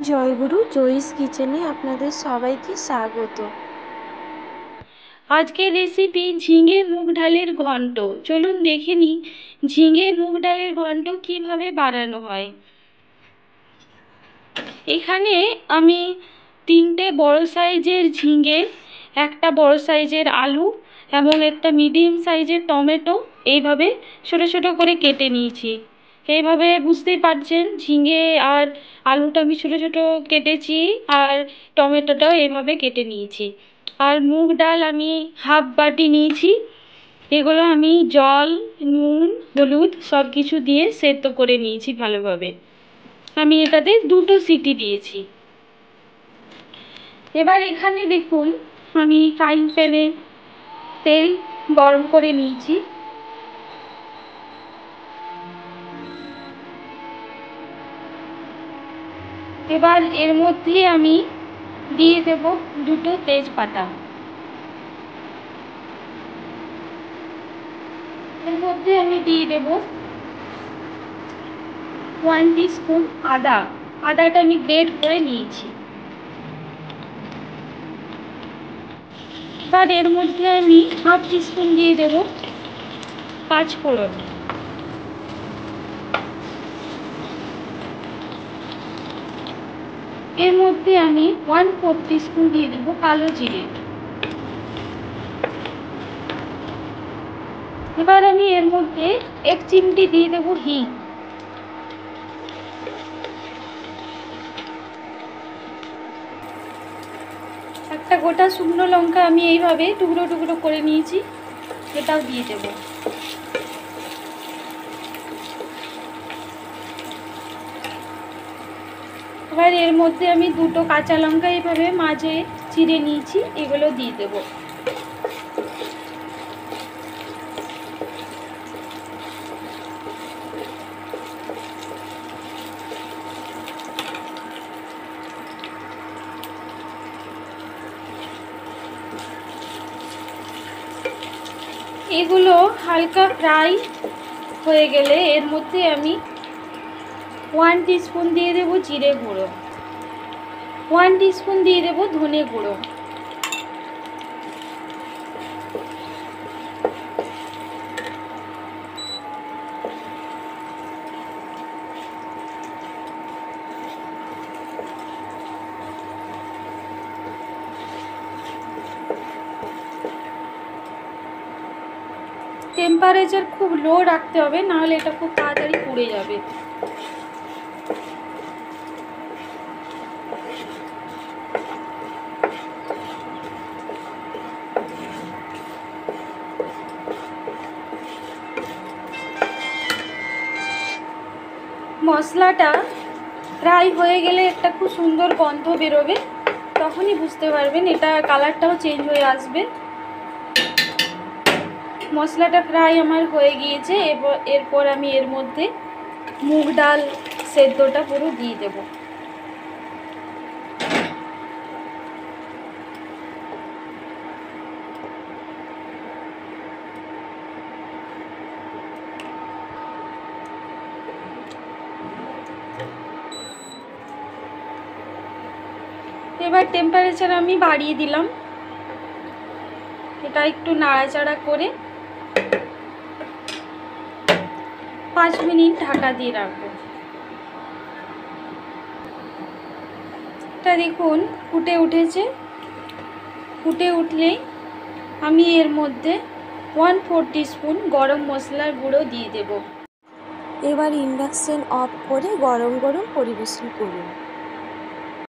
জয়গুরু জয়িস কিচেনে আপনাদের সবাইকে স্বাগত। আজকের রেসিপি ঝিঙে মুগ ডালের ঘন্ট। চলুন দেখে নিই ঝিঙে মুগ ডালের ঘন্ট কিভাবে বানানো হয়। এখানে আমি 3টে বড় সাইজের ঝিঙে, একটা বড় সাইজের আলু এবং একটা মিডিয়াম সাইজের টমেটো এইভাবে ছোট ছোট করে কেটে নিয়েছি। এইভাবে বুঝতেই পারছেন ঝিঙে আর আলুটা আমি ছোট ছোট কেটেছি, আর টমেটোটাও এইভাবে কেটে নিয়েছি। আর মুগ ডাল আমি হাফ বাটি নিয়েছি। এগুলো আমি জল, নুন, হলুদ সব কিছু দিয়ে সেদ্ধ করে নিয়েছি ভালোভাবে। আমি এটাতে 2টো সিটি দিয়েছি। এবার এখানে দেখুন আমি ফ্রাইং প্যানে তেল গরম করে নিয়েছি। এবার এর মধ্যে আমি দিয়ে দেব 2টো তেজপাতা। এর মধ্যে আমি দিয়ে দেব 1 টিস্পুন আদা। আদাটা আমি গ্রেট করে নিয়েছি। এবার এর মধ্যে আমি হাফ টিস্পুন দিয়ে দেব পাঁচফোড়ন। এর মধ্যে আমি 1/4 টিস্পুন দিয়ে দেব কালো জিরে। এবার আমি এর মধ্যে 1 চিমটি দিয়ে দেব হিং। একটা গোটা শুকনো লঙ্কা আমি এইভাবে টুকরো টুকরো করে নিয়েছি, এটাও দিয়ে দেব। এবার এর মধ্যে আমি 2টো কাঁচা লঙ্কা এইভাবে মাঝে চিড়ে নিয়েছি, এগুলো দিয়ে দেব। এগুলো হালকা ফ্রাই হয়ে গেলে এর মধ্যে আমি 1 টিস্পুন দিয়ে দেব জিরে গুঁড়ো, 1 টিস্পুন দিয়ে দেব ধনে গুঁড়ো। টেম্পারেচার খুব লো রাখতে হবে, নাহলে এটা খুব তাড়াতাড়ি পুড়ে যাবে। মশলাটা ফ্রাই হয়ে গেলে একটা খুব সুন্দর গন্ধ বেরোবে, তখনই বুঝতে পারবেন, এটা কালারটাও চেঞ্জ হয়ে আসবে। মশলাটা ফ্রাই আমার হয়ে গিয়েছে। এরপর আমি এর মধ্যে মুগ ডাল সেদ্ধটা পুরো দিয়ে দেব। এবার টেম্পারেচার আমি বাড়িয়ে দিলাম। এটা একটু নাড়াচাড়া করে 5 মিনিট ঢাকা দিয়ে রাখবো। এটা দেখুন ফুটে উঠেছে। ফুটে উঠলেই আমি এর মধ্যে 1/4 টিস্পুন গরম মশলার গুঁড়ো দিয়ে দেব। এবার ইন্ডাকশন অফ করে গরম গরম পরিবেশন করুন।